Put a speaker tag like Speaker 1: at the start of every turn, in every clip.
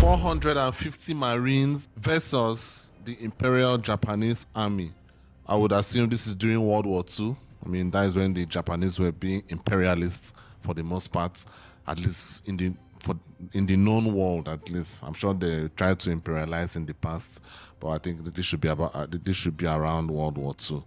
Speaker 1: 450 Marines versus the Imperial Japanese Army. I would assume this is during World War II. I mean, that is when the Japanese were being imperialists for the most part, at least in the known world. At least I'm sure they tried to imperialize in the past, but I think that this should be around World War II.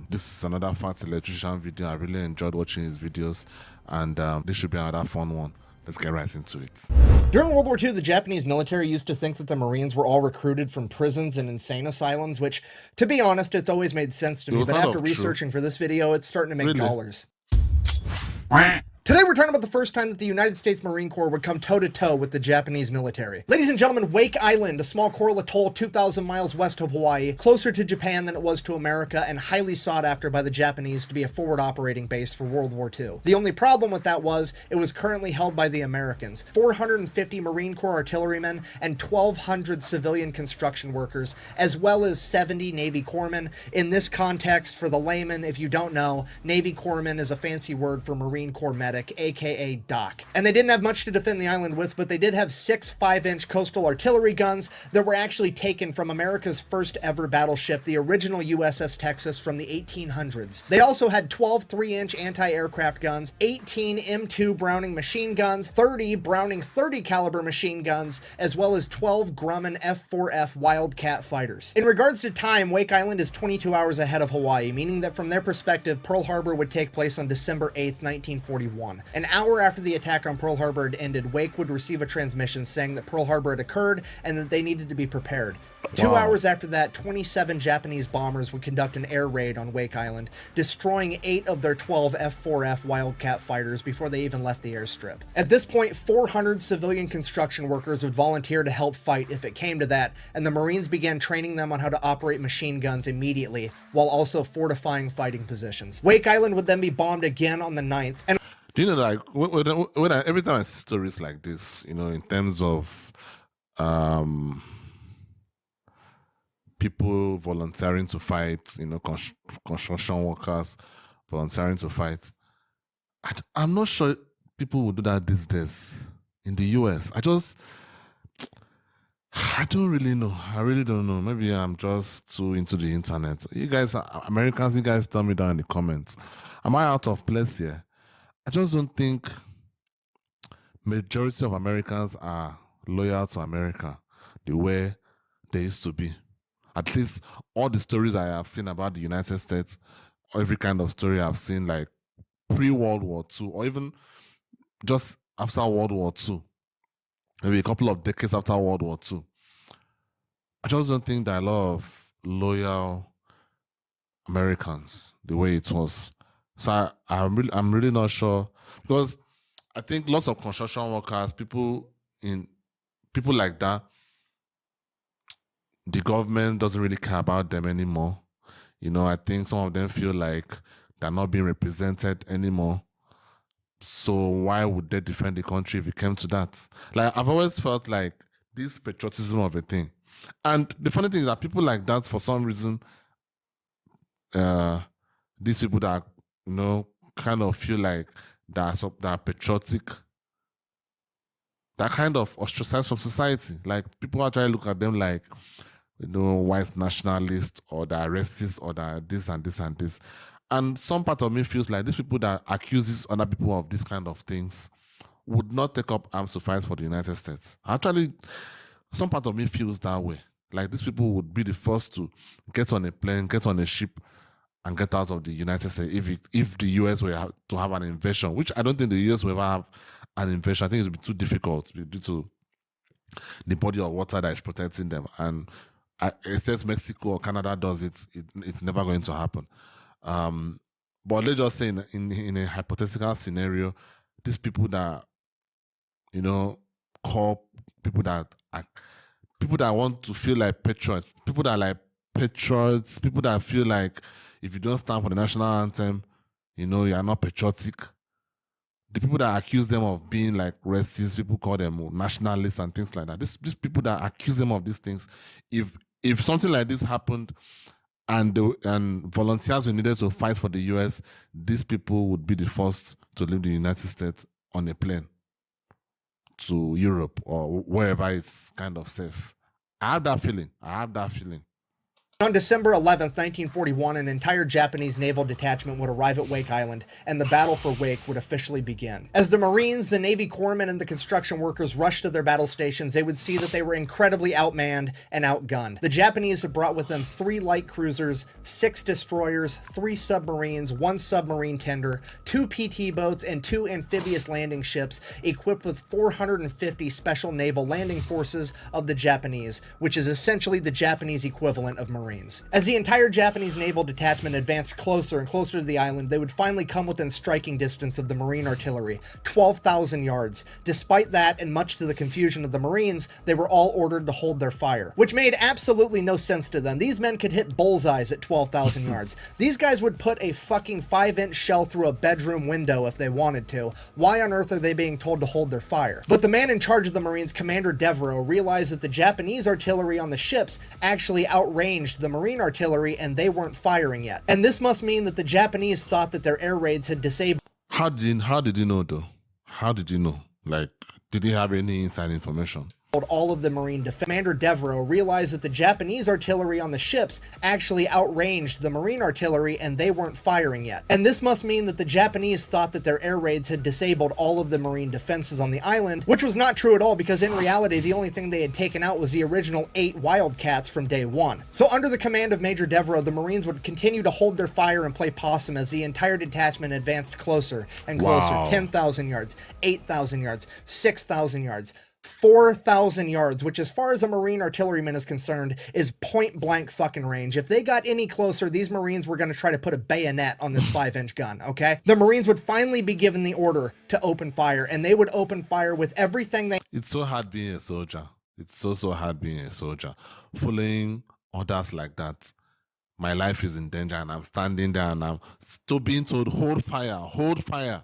Speaker 1: This is another fat electrician video. I really enjoyed watching his videos, and this should be another fun one. Let's get right into it.
Speaker 2: During World War II, the Japanese military used to think that the Marines were all recruited from prisons and insane asylums, which, to be honest, it's always made sense to me, but after researching for this video, it's starting to make dollars. Today we're talking about the first time that the United States Marine Corps would come toe-to-toe with the Japanese military. Ladies and gentlemen, Wake Island, a small coral atoll 2,000 miles west of Hawaii, closer to Japan than it was to America, and highly sought after by the Japanese to be a forward operating base for World War II. The only problem with that was, it was currently held by the Americans. 450 Marine Corps artillerymen and 1,200 civilian construction workers, as well as 70 Navy corpsmen. In this context, for the layman, if you don't know, Navy corpsman is a fancy word for Marine Corps medic, aka Doc. And they didn't have much to defend the island with, but they did have 6 5-inch coastal artillery guns that were actually taken from America's first ever battleship, the original USS Texas from the 1800s. They also had 12 3-inch anti-aircraft guns, 18 M2 Browning machine guns, 30 Browning 30 caliber machine guns, as well as 12 Grumman F4F Wildcat fighters. In regards to time, Wake Island is 22 hours ahead of Hawaii, meaning that from their perspective, Pearl Harbor would take place on December 8th, 1941. An hour after the attack on Pearl Harbor had ended, Wake would receive a transmission saying that Pearl Harbor had occurred and that they needed to be prepared. 2 hours after that, 27 Japanese bombers would conduct an air raid on Wake Island, destroying 8 of their 12 F4F Wildcat fighters before they even left the airstrip. At this point, 400 civilian construction workers would volunteer to help fight if it came to that, and the Marines began training them on how to operate machine guns immediately, while also fortifying fighting positions. Wake Island would then be bombed again on the 9th, and
Speaker 1: do you know, like, every time I see stories like this, you know, in terms of people volunteering to fight, you know, construction workers volunteering to fight, I'm not sure people would do that these days in the US. I don't really know. I really don't know. Maybe I'm just too into the internet. You guys, Americans, you guys tell me down in the comments. Am I out of place here? I just don't think majority of Americans are loyal to America the way they used to be. At least all the stories I have seen about the United States, or every kind of story I've seen, like pre-World War II, or even just after World War II, maybe a couple of decades after World War II, I just don't think there are a lot of loyal Americans the way it was. So I'm really not sure, because I think lots of construction workers, people like that, the government doesn't really care about them anymore. You know, I think some of them feel like they're not being represented anymore. So why would they defend the country if it came to that? Like, I've always felt like this patriotism of a thing. And the funny thing is that people like that, for some reason, these people that, you know, kind of feel like that are patriotic, that kind of ostracized from society. Like, people are trying to look at them like, you know, white nationalists, or they're racist, or they're this and this and this. And some part of me feels like these people that accuse other people of this kind of things would not take up arms to fight for the United States. Actually, some part of me feels that way. Like, these people would be the first to get on a plane, get on a ship, and get out of the United States if the US were to have an invasion, which I don't think the US will ever have an invasion. I think it would be too difficult due to the body of water that is protecting them. And except Mexico or Canada does it, it's never going to happen. But let's just say in a hypothetical scenario, these people that, you know, call people that want to feel like patriots, people that are like patriots, people that feel like if you don't stand for the national anthem, you know, you are not patriotic. The people that accuse them of being like racist, people call them nationalists and things like that. These people that accuse them of these things, if something like this happened and volunteers were needed to fight for the US, these people would be the first to leave the United States on a plane. to Europe or wherever it's kind of safe. I have that feeling.
Speaker 2: On December 11th, 1941, an entire Japanese naval detachment would arrive at Wake Island, and the battle for Wake would officially begin. As the Marines, the Navy corpsmen, and the construction workers rushed to their battle stations, they would see that they were incredibly outmanned and outgunned. The Japanese had brought with them 3 light cruisers, 6 destroyers, 3 submarines, 1 submarine tender, 2 PT boats, and 2 amphibious landing ships equipped with 450 special naval landing forces of the Japanese, which is essentially the Japanese equivalent of Marines. As the entire Japanese naval detachment advanced closer and closer to the island, they would finally come within striking distance of the Marine artillery, 12,000 yards. Despite that, and much to the confusion of the Marines, they were all ordered to hold their fire, which made absolutely no sense to them. These men could hit bullseyes at 12,000 yards. These guys would put a fucking 5-inch shell through a bedroom window if they wanted to. Why on earth are they being told to hold their fire? But the man in charge of the Marines, Commander Devereaux, realized that the Japanese artillery on the ships actually outranged the Marine artillery and they weren't firing yet. And this must mean that the Japanese thought that their air raids had disabled.
Speaker 1: How did you know though? How did you know? Like, did he have any inside information?
Speaker 2: All of the Marine defense. Commander Devereaux realized that the Japanese artillery on the ships actually outranged the Marine artillery and they weren't firing yet. And this must mean that the Japanese thought that their air raids had disabled all of the Marine defenses on the island, which was not true at all, because in reality the only thing they had taken out was the original 8 Wildcats from day 1. So under the command of Major Devereaux, the Marines would continue to hold their fire and play possum as the entire detachment advanced closer and closer.
Speaker 1: Wow.
Speaker 2: 10,000 yards, 8,000 yards, 6,000 yards, 4,000 yards, which as far as a Marine artilleryman is concerned is point blank fucking range. If they got any closer, these Marines were going to try to put a bayonet on this 5-inch gun, okay? The Marines would finally be given the order to open fire, and they would open fire with everything they...
Speaker 1: It's so hard being a soldier. It's so hard being a soldier. Following orders like that. My life is in danger and I'm standing there and I'm still being told, hold fire, hold fire.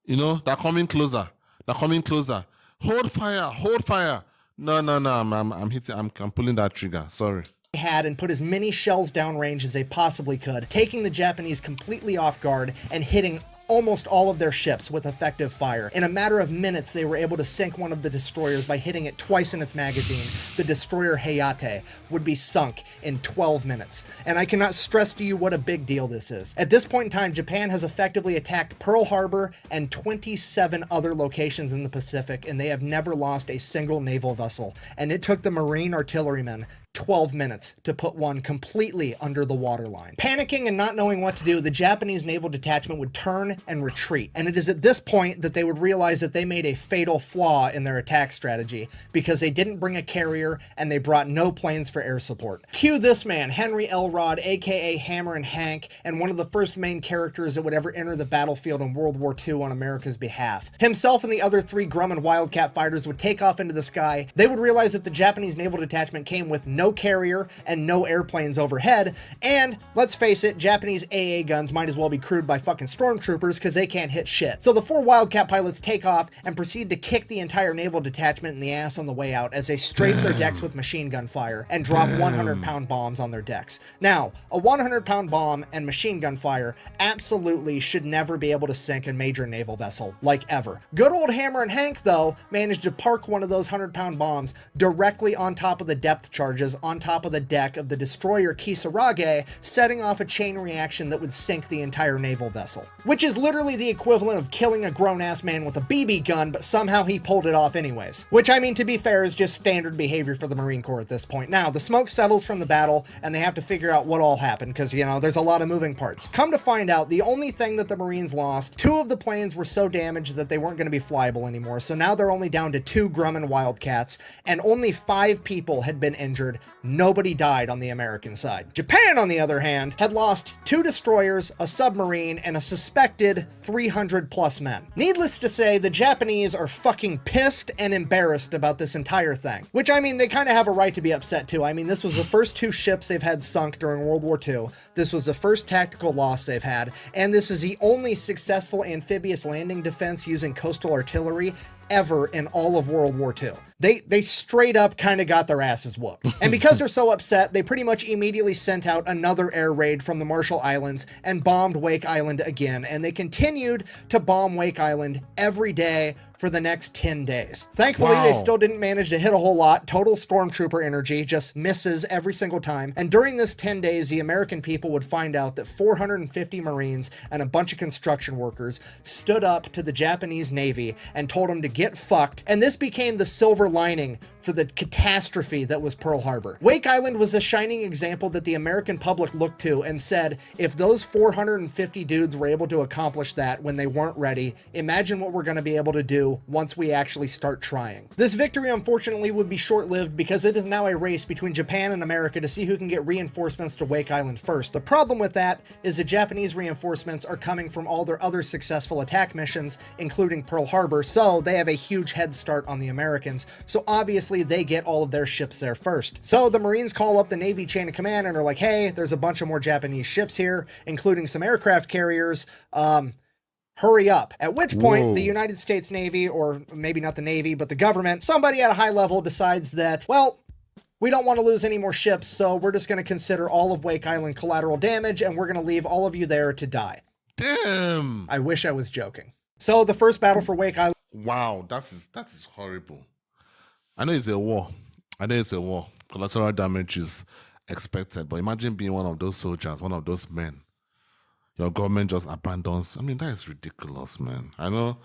Speaker 1: You know, they're coming closer. They're coming closer. Hold fire, hold fire. No, I'm hitting, I'm pulling that trigger. Sorry.
Speaker 2: Had and put as many shells downrange as they possibly could, taking the Japanese completely off guard and hitting almost all of their ships with effective fire. In a matter of minutes, they were able to sink one of the destroyers by hitting it twice in its magazine. The destroyer Hayate would be sunk in 12 minutes. And I cannot stress to you what a big deal this is. At this point in time, Japan has effectively attacked Pearl Harbor and 27 other locations in the Pacific, and they have never lost a single naval vessel. And it took the Marine artillerymen 12 minutes to put one completely under the waterline. Panicking and not knowing what to do, the Japanese naval detachment would turn and retreat. And it is at this point that they would realize that they made a fatal flaw in their attack strategy, because they didn't bring a carrier and they brought no planes for air support. Cue this man, Henry Elrod, aka Hammer and Hank, and one of the first main characters that would ever enter the battlefield in World War II on America's behalf. Himself and the other 3 Grumman Wildcat fighters would take off into the sky. They would realize that the Japanese naval detachment came with no carrier and no airplanes overhead, and let's face it, Japanese AA guns might as well be crewed by fucking stormtroopers because they can't hit shit. So the 4 Wildcat pilots take off and proceed to kick the entire naval detachment in the ass on the way out as they strafe their decks with machine gun fire and drop 100-pound bombs on their decks. Now, a 100-pound bomb and machine gun fire absolutely should never be able to sink a major naval vessel, like ever. Good old Hammer and Hank, though, managed to park one of those 100-pound bombs directly on top of the depth charges on top of the deck of the destroyer Kisarage, setting off a chain reaction that would sink the entire naval vessel. Which is literally the equivalent of killing a grown-ass man with a BB gun, but somehow he pulled it off anyways. Which, I mean, to be fair, is just standard behavior for the Marine Corps at this point. Now, the smoke settles from the battle, and they have to figure out what all happened, because, you know, there's a lot of moving parts. Come to find out, the only thing that the Marines lost, 2 of the planes were so damaged that they weren't going to be flyable anymore, so now they're only down to 2 Grumman Wildcats, and only 5 people had been injured. Nobody died on the American side. Japan, on the other hand, had lost 2 destroyers, a submarine, and a suspected 300+ men. Needless to say, the Japanese are fucking pissed and embarrassed about this entire thing. Which, I mean, they kind of have a right to be upset too. I mean, this was the first 2 ships they've had sunk during World War II. This was the first tactical loss they've had, and this is the only successful amphibious landing defense using coastal artillery ever in all of World War II. They straight up kind of got their asses whooped. And because they're so upset, they pretty much immediately sent out another air raid from the Marshall Islands and bombed Wake Island again. And they continued to bomb Wake Island every day for the next 10 days. Thankfully, they still didn't manage to hit a whole lot. Total stormtrooper energy, just misses every single time. And during this 10 days, the American people would find out that 450 Marines and a bunch of construction workers stood up to the Japanese Navy and told them to get fucked. And this became the silver lining for the catastrophe that was Pearl Harbor. Wake Island was a shining example that the American public looked to and said, if those 450 dudes were able to accomplish that when they weren't ready, imagine what we're going to be able to do once we actually start trying. This victory, unfortunately, would be short-lived because it is now a race between Japan and America to see who can get reinforcements to Wake Island first. The problem with that is the Japanese reinforcements are coming from all their other successful attack missions, including Pearl Harbor, so they have a huge head start on the Americans. So obviously they get all of their ships there first. So the Marines call up the Navy chain of command and are like, hey, there's a bunch of more Japanese ships here, including some aircraft carriers. Hurry up. At which point, the United States Navy, or maybe not the Navy, but the government, somebody at a high level decides that, well, we don't want to lose any more ships, so we're just going to consider all of Wake Island collateral damage, and we're going to leave all of you there to die.
Speaker 1: Damn.
Speaker 2: I wish I was joking. So the first battle for Wake Island...
Speaker 1: Wow, that is horrible. I know it's a war. Collateral damage is expected, but imagine being one of those soldiers, one of those men. Your government just abandons. I mean, that is ridiculous, man. I know.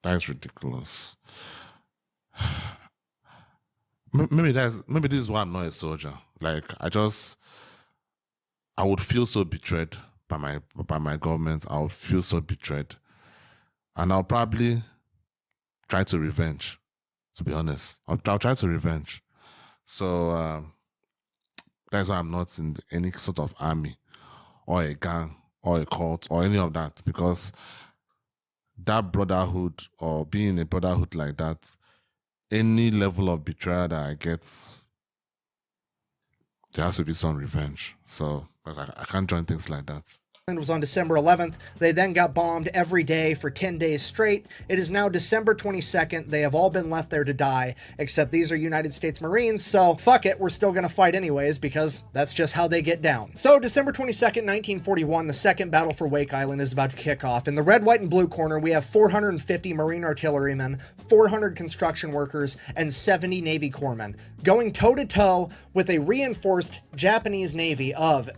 Speaker 1: That is ridiculous. Maybe this is why I'm not a soldier. Like, I would feel so betrayed by my government. I would feel so betrayed. And I'll probably try to revenge, to be honest. I'll try to revenge. So that's why I'm not in any sort of army or a gang or a cult or any of that, because that brotherhood or being in a brotherhood like that, any level of betrayal that I get, there has to be some revenge. So I can't join things like that.
Speaker 2: Was on December 11th. They then got bombed every day for 10 days straight. It is now December 22nd. They have all been left there to die, except these are United States Marines, so fuck it, we're still gonna fight anyways, because that's just how they get down. So December 22nd, 1941, the second battle for Wake Island is about to kick off. In the red, white, and blue corner, we have 450 Marine artillerymen, 400 construction workers, and 70 Navy corpsmen, going toe-to-toe with a reinforced Japanese Navy of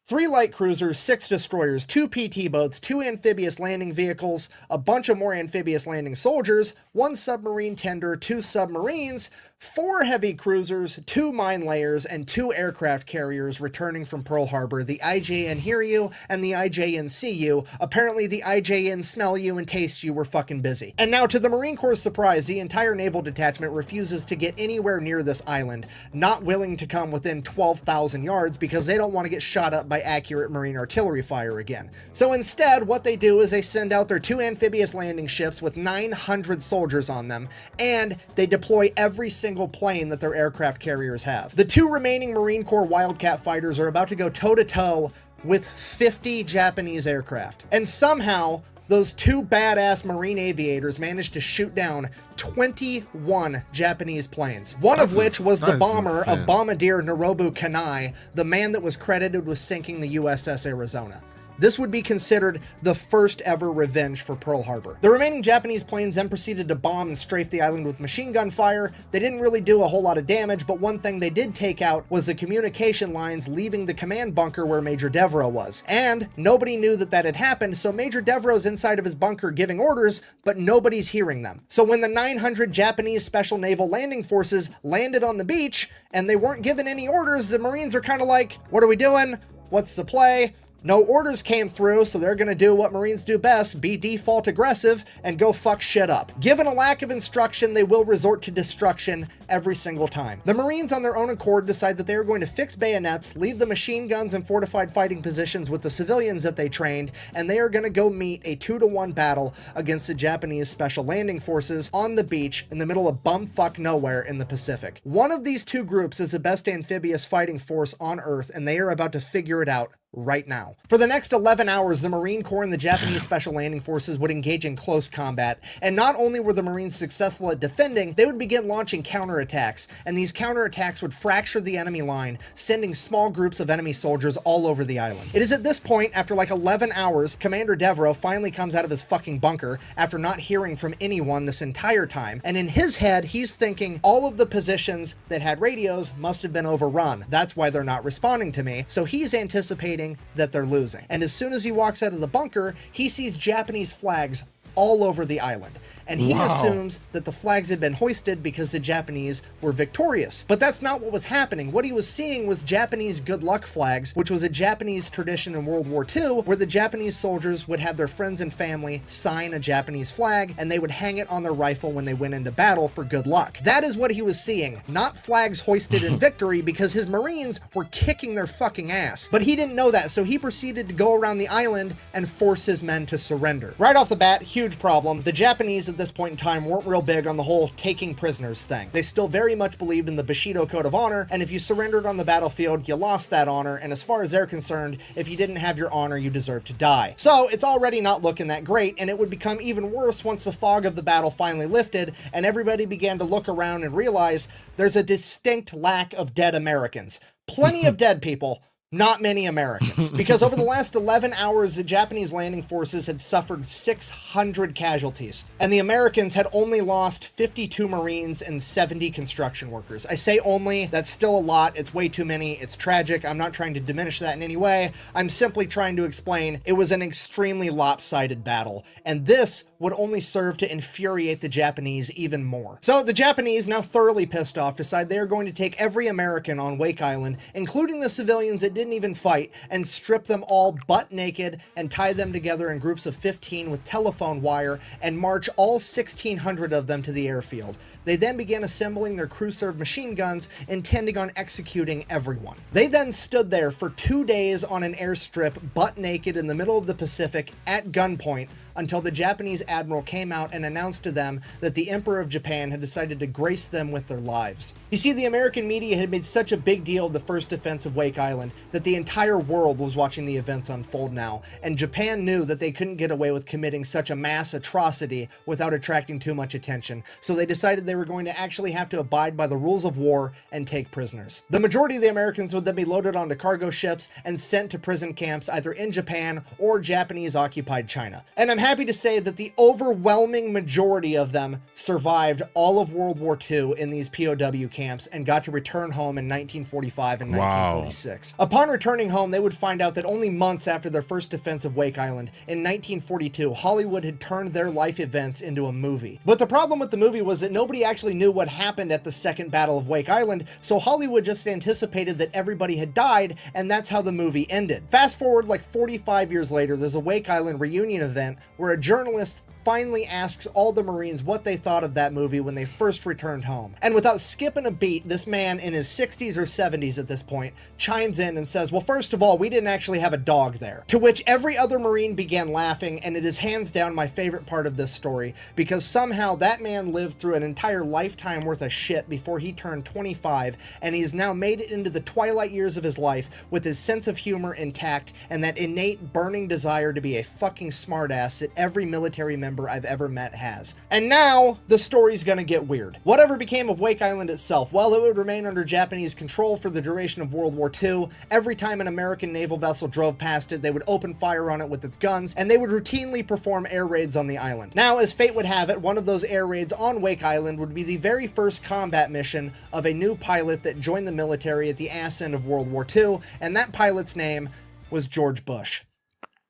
Speaker 2: 3 light cruisers, 6 destroyers, 2 PT boats, 2 amphibious landing vehicles, a bunch of more amphibious landing soldiers, 1 submarine tender, 2 submarines, 4 heavy cruisers, 2 mine layers, and 2 aircraft carriers returning from Pearl Harbor, the IJN Hear You and the IJN See You. Apparently the IJN Smell You and Taste You were fucking busy. And now, to the Marine Corps' surprise, the entire naval detachment refuses to get anywhere near this island, not willing to come within 12,000 yards because they don't want to get shot up by accurate Marine artillery fire again. So instead, what they do is they send out their 2 amphibious landing ships with 900 soldiers on them, and they deploy every single plane that their aircraft carriers have. The 2 remaining Marine Corps Wildcat fighters are about to go toe-to-toe with 50 Japanese aircraft. And somehow, those 2 badass Marine aviators managed to shoot down 21 Japanese planes, one of which was the bomber of Bombardier Norobu Kanai, the man that was credited with sinking the USS Arizona. This would be considered the first ever revenge for Pearl Harbor. The remaining Japanese planes then proceeded to bomb and strafe the island with machine gun fire. They didn't really do a whole lot of damage, but one thing they did take out was the communication lines leaving the command bunker where Major Devereaux was. And nobody knew that that had happened, so Major Devereaux's inside of his bunker giving orders, but nobody's hearing them. So when the 900 Japanese Special Naval Landing Forces landed on the beach and they weren't given any orders, the Marines are kind of like, what are we doing? What's the play? No orders came through, so they're gonna do what Marines do best, be default aggressive, and go fuck shit up. Given a lack of instruction, they will resort to destruction every single time. The Marines on their own accord decide that they are going to fix bayonets, leave the machine guns and fortified fighting positions with the civilians that they trained, and they are gonna go meet a 2-to-1 battle against the Japanese Special Landing Forces on the beach in the middle of bumfuck nowhere in the Pacific. One of these 2 groups is the best amphibious fighting force on Earth, and they are about to figure it out right now. For the next 11 hours, the Marine Corps and the Japanese Special Landing Forces would engage in close combat, and not only were the Marines successful at defending, they would begin launching counterattacks, and these counterattacks would fracture the enemy line, sending small groups of enemy soldiers all over the island. It is at this point, after like 11 hours, Commander Devereaux finally comes out of his fucking bunker after not hearing from anyone this entire time, and in his head, he's thinking all of the positions that had radios must have been overrun. That's why they're not responding to me, so he's anticipating that they're losing. And as soon as he walks out of the bunker, he sees Japanese flags all over the island. And he assumes that the flags had been hoisted because the Japanese were victorious. But that's not what was happening. What he was seeing was Japanese good luck flags, which was a Japanese tradition in World War II, where the Japanese soldiers would have their friends and family sign a Japanese flag, and they would hang it on their rifle when they went into battle for good luck. That is what he was seeing, not flags hoisted in victory, because his Marines were kicking their fucking ass. But he didn't know that, so he proceeded to go around the island and force his men to surrender. Right off the bat, huge problem. The Japanese at this point in time weren't real big on the whole taking prisoners thing. They still very much believed in the Bushido Code of Honor, and if you surrendered on the battlefield, you lost that honor, and as far as they're concerned, if you didn't have your honor, you deserved to die. So it's already not looking that great, and it would become even worse once the fog of the battle finally lifted, and everybody began to look around and realize there's a distinct lack of dead Americans. Plenty of dead people, not many Americans, because over the last 11 hours, the Japanese landing forces had suffered 600 casualties, and the Americans had only lost 52 Marines and 70 construction workers. I say only, that's still a lot, it's way too many, it's tragic, I'm not trying to diminish that in any way, I'm simply trying to explain it was an extremely lopsided battle, and this would only serve to infuriate the Japanese even more. So the Japanese, now thoroughly pissed off, decide they are going to take every American on Wake Island, including the civilians that didn't even fight, and strip them all butt naked and tie them together in groups of 15 with telephone wire and march all 1,600 of them to the airfield. They then began assembling their crew-served machine guns, intending on executing everyone. They then stood there for 2 days on an airstrip, butt naked in the middle of the Pacific at gunpoint, until the Japanese admiral came out and announced to them that the Emperor of Japan had decided to grace them with their lives. You see, the American media had made such a big deal of the first defense of Wake Island that the entire world was watching the events unfold now, and Japan knew that they couldn't get away with committing such a mass atrocity without attracting too much attention, so they decided they were going to actually have to abide by the rules of war and take prisoners. The majority of the Americans would then be loaded onto cargo ships and sent to prison camps either in Japan or Japanese-occupied China. And I'm happy to say that the overwhelming majority of them survived all of World War II in these POW camps and got to return home in 1945 and 1946. Upon returning home, they would find out that only months after their first defense of Wake Island, in 1942, Hollywood had turned their life events into a movie. But the problem with the movie was that nobody actually knew what happened at the Second Battle of Wake Island, so Hollywood just anticipated that everybody had died, and that's how the movie ended. Fast forward like 45 years later, there's a Wake Island reunion event where a journalist finally asks all the Marines what they thought of that movie when they first returned home. And without skipping a beat, this man in his 60s or 70s at this point chimes in and says, well, first of all, we didn't actually have a dog there. To which every other Marine began laughing, and it is hands down my favorite part of this story, because somehow that man lived through an entire lifetime worth of shit before he turned 25, and he's now made it into the twilight years of his life with his sense of humor intact and that innate burning desire to be a fucking smartass that every military member I've ever met has. And now, the story's gonna get weird. Whatever became of Wake Island itself, while it would remain under Japanese control for the duration of World War II, every time an American naval vessel drove past it, they would open fire on it with its guns, and they would routinely perform air raids on the island. Now, as fate would have it, one of those air raids on Wake Island would be the very first combat mission of a new pilot that joined the military at the ass end of World War II, and that pilot's name was George Bush.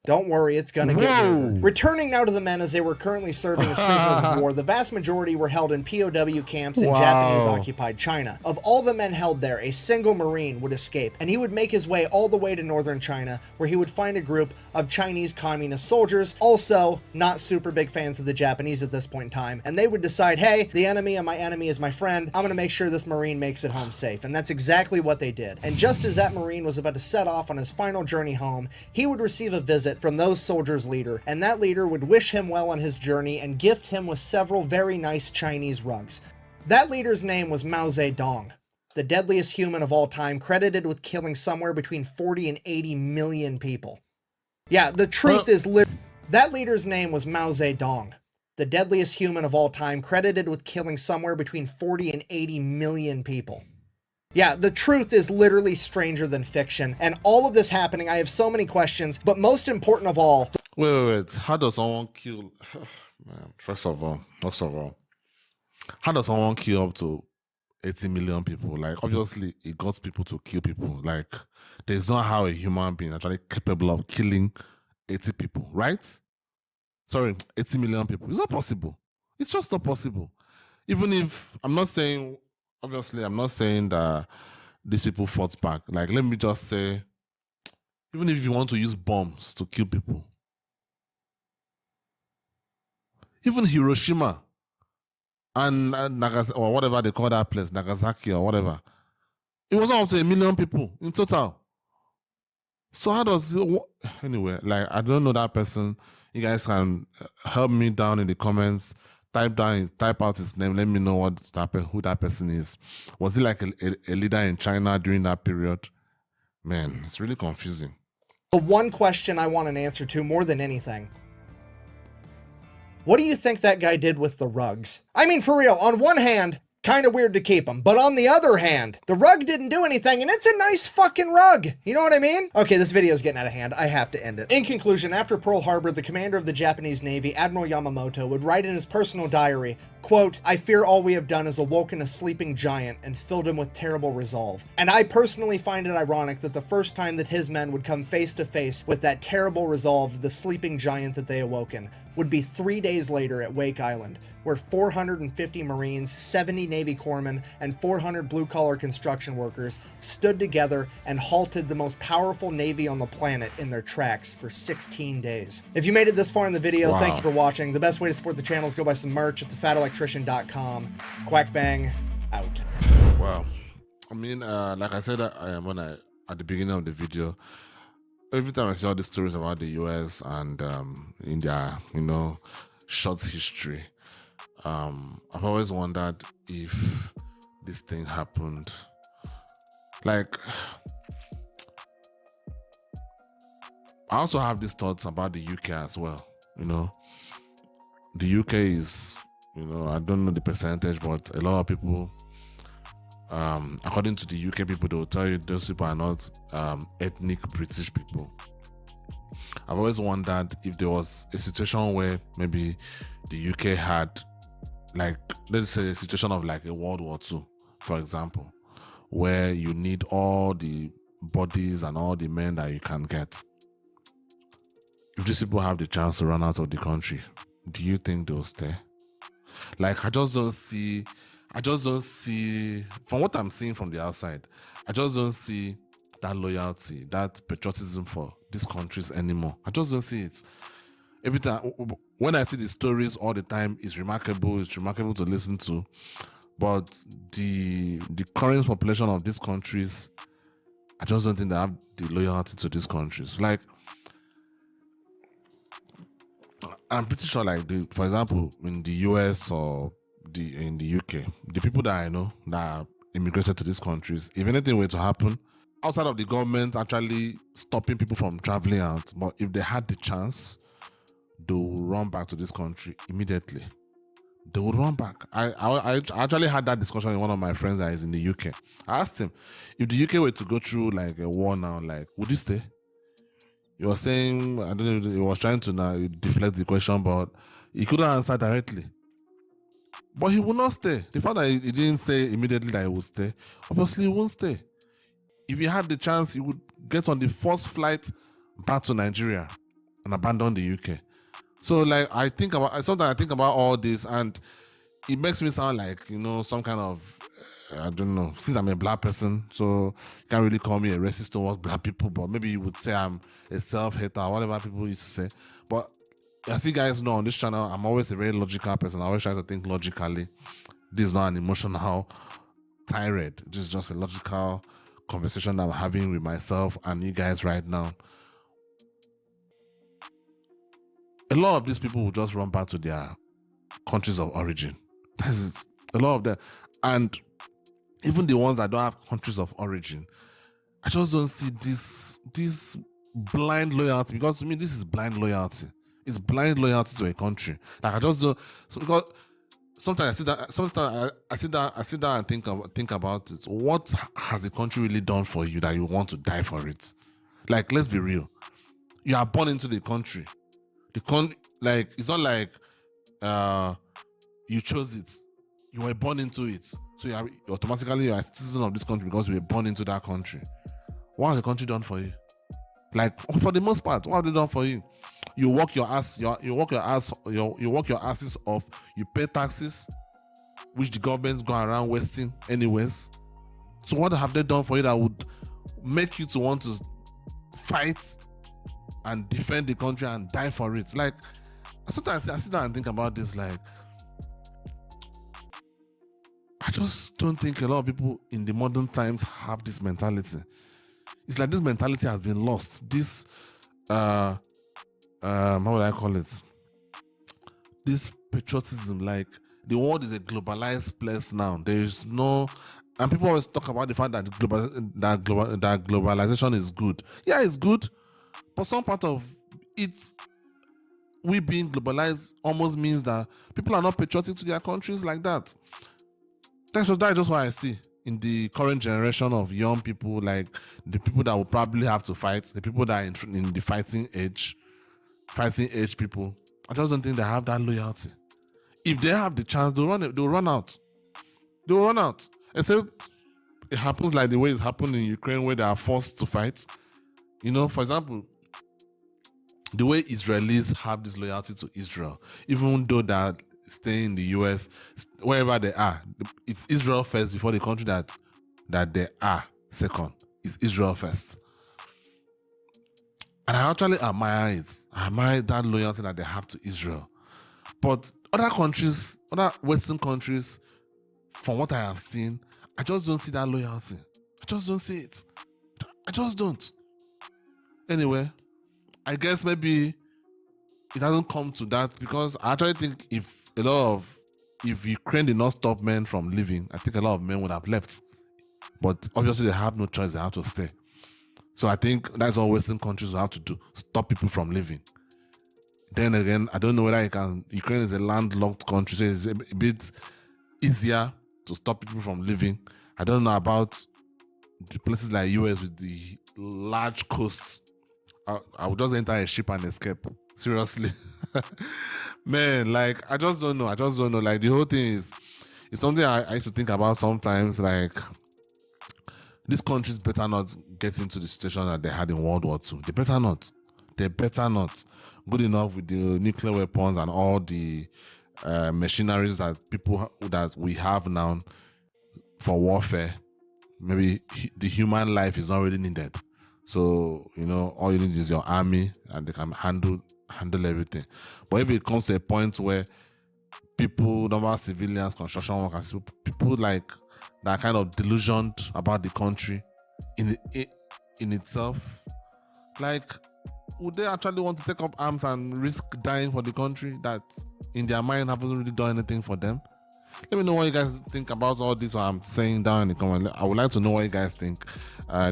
Speaker 2: Don't worry, it's gonna get weird. Returning now to the men as they were currently serving as prisoners of war, the vast majority were held in POW camps in Japanese-occupied China. Of all the men held there, a single Marine would escape, and he would make his way all the way to northern China, where he would find a group of Chinese communist soldiers, also not super big fans of the Japanese at this point in time, and they would decide, hey, the enemy of my enemy is my friend, I'm gonna make sure this Marine makes it home safe, and that's exactly what they did. And just as that Marine was about to set off on his final journey home, he would receive a visit from those soldiers' leader, and that leader would wish him well on his journey and gift him with several very nice Chinese rugs. That leader's name was Mao Zedong. the deadliest human of all time, credited with killing somewhere between 40 and 80 million people. Yeah, the truth is that leader's name was Mao Zedong, the deadliest human of all time, credited with killing somewhere between 40 and 80 million people. Yeah, the truth is literally stranger than fiction, and all of this happening, I have so many questions, but most important of all...
Speaker 1: Wait. How does someone kill... Man, first of all, how does someone kill up to 80 million people? Like, obviously, it got people to kill people. Like, there's not how a human being is actually capable of killing 80 people, right? Sorry, 80 million people. It's not possible. It's just not possible. Even if, I'm not saying that these people fought back. Like, let me just say, even if you want to use bombs to kill people, even Hiroshima and Nagasaki, or whatever they call that place, Nagasaki or whatever, it wasn't up to 1 million people in total. So how does it, anyway, like, I don't know that person. You guys can help me down in the comments. Type out his name. Let me know who that person is. Was he like a leader in China during that period? Man, it's really confusing.
Speaker 2: The one question I want an answer to more than anything: what do you think that guy did with the rugs? I mean, for real, on one hand, kind of weird to keep them, but on the other hand, the rug didn't do anything, and it's a nice fucking rug. You know what I mean? Okay, this video is getting out of hand. I have to end it. In conclusion, after Pearl Harbor, the commander of the Japanese Navy, Admiral Yamamoto, would write in his personal diary, quote, "I fear all we have done is awoken a sleeping giant and filled him with terrible resolve." And I personally find it ironic that the first time that his men would come face to face with that terrible resolve, the sleeping giant that they awoken, would be 3 days later at Wake Island, where 450 Marines, 70 Navy corpsmen, and 400 blue-collar construction workers stood together and halted the most powerful Navy on the planet in their tracks for 16 days. If you made it this far in the video, Thank you for watching. The best way to support the channel is go buy some merch at thefatelectrician.com. Quack bang, out.
Speaker 1: Wow. I mean, like I said at the beginning of the video, every time I see all these stories about the US and in their, short history, I've always wondered if this thing happened. Like, I also have these thoughts about the UK as well. The UK is, I don't know the percentage, but a lot of people, according to the UK people, they will tell you those people are not ethnic British people. I've always wondered if there was a situation where maybe the UK had, like, let's say a situation of like a World War II, for example, where you need all the bodies and all the men that you can get. If these people have the chance to run out of the country, do you think they'll stay? Like, I just don't see, from what I'm seeing from the outside, I just don't see that loyalty, that patriotism for these countries anymore. I just don't see it. Every time, when I see the stories all the time, it's remarkable to listen to. But the current population of these countries, I just don't think they have the loyalty to these countries. Like, I'm pretty sure, like, for example, in the US or in the UK, the people that I know that immigrated to these countries, if anything were to happen, outside of the government actually stopping people from traveling out, but if they had the chance, they would run back to this country immediately. They would run back. I actually had that discussion with one of my friends that is in the UK. I asked him, if the UK were to go through like a war now, like, would you stay? He was saying, I don't know, he was trying to now deflect the question, but he couldn't answer directly. But he would not stay. The fact that he didn't say immediately that he would stay, obviously he won't stay. If he had the chance, he would get on the first flight back to Nigeria and abandon the UK. So, like, sometimes I think about all this, and it makes me sound like, some kind of, I don't know, since I'm a black person, so you can't really call me a racist towards black people, but maybe you would say I'm a self-hater, whatever people used to say. But as you guys know, on this channel, I'm always a very logical person. I always try to think logically. This is not an emotional tirade. This is just a logical conversation that I'm having with myself and you guys right now. A lot of these people will just run back to their countries of origin. That's it. A lot of them. And even the ones that don't have countries of origin, I just don't see this blind loyalty, because to me this is blind loyalty. It's blind loyalty to a country. Like I just don't. So because sometimes I sit down. Sometimes I sit down and think about it. What has the country really done for you that you want to die for it? Like, let's be real. You are born into the country. Like, it's not like you chose it. You were born into it. So you are automatically a citizen of this country because you were born into that country. What has the country done for you? Like, for the most part, what have they done for you? You work your asses off. You pay taxes, which the government's go around wasting anyways. So what have they done for you that would make you to want to fight and defend the country and die for it? Like, sometimes I sit down and think about this. Like, I just don't think a lot of people in the modern times have this mentality. It's like this mentality has been lost. This how would I call it? This patriotism. Like, the world is a globalized place now. There is no, and people always talk about the fact that that globalization is good. Yeah, it's good, but some part of it, we being globalized, almost means that people are not patriotic to their countries like that. That's just what I see in the current generation of young people, like the people that will probably have to fight, the people that are in the fighting age people. I just don't think they have that loyalty. If they have the chance, they'll run out. Except it happens like the way it's happened in Ukraine, where they are forced to fight. You know, for example, the way Israelis have this loyalty to Israel, even though they're staying in the US, wherever they are, it's Israel first before the country that they are second. It's Israel first. And I actually admire it. I admire that loyalty that they have to Israel. But other countries, other Western countries, from what I have seen, I just don't see that loyalty. I just don't see it. I just don't. Anyway, I guess maybe it hasn't come to that, because I actually think if Ukraine did not stop men from leaving, I think a lot of men would have left. But obviously they have no choice, they have to stay. So I think that's all Western countries will have to do, stop people from leaving. Then again, I don't know whether Ukraine is a landlocked country, so it's a bit easier to stop people from leaving. I don't know about the places like US with the large coasts. I would just enter a ship and escape. Seriously. Man, like, I just don't know. Like, the whole thing is, it's something I used to think about sometimes. Like, these countries better not get into the situation that they had in World War II. They better not. Good enough with the nuclear weapons and all the machineries that we have now for warfare. Maybe the human life is not really needed. So, you know, all you need is your army, and they can handle everything. But if it comes to a point where people, normal civilians, construction workers, people like that kind of delusioned about the country in itself, like, would they actually want to take up arms and risk dying for the country that in their mind haven't really done anything for them? Let me know what you guys think about all this, what I'm saying down in the comment. I would like to know what you guys think.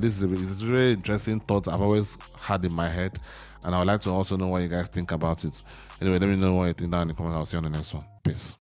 Speaker 1: This is a really interesting thought I've always had in my head, and I would like to also know what you guys think about it. Anyway, let me know what you think down in the comments. I'll see you on the next one. Peace.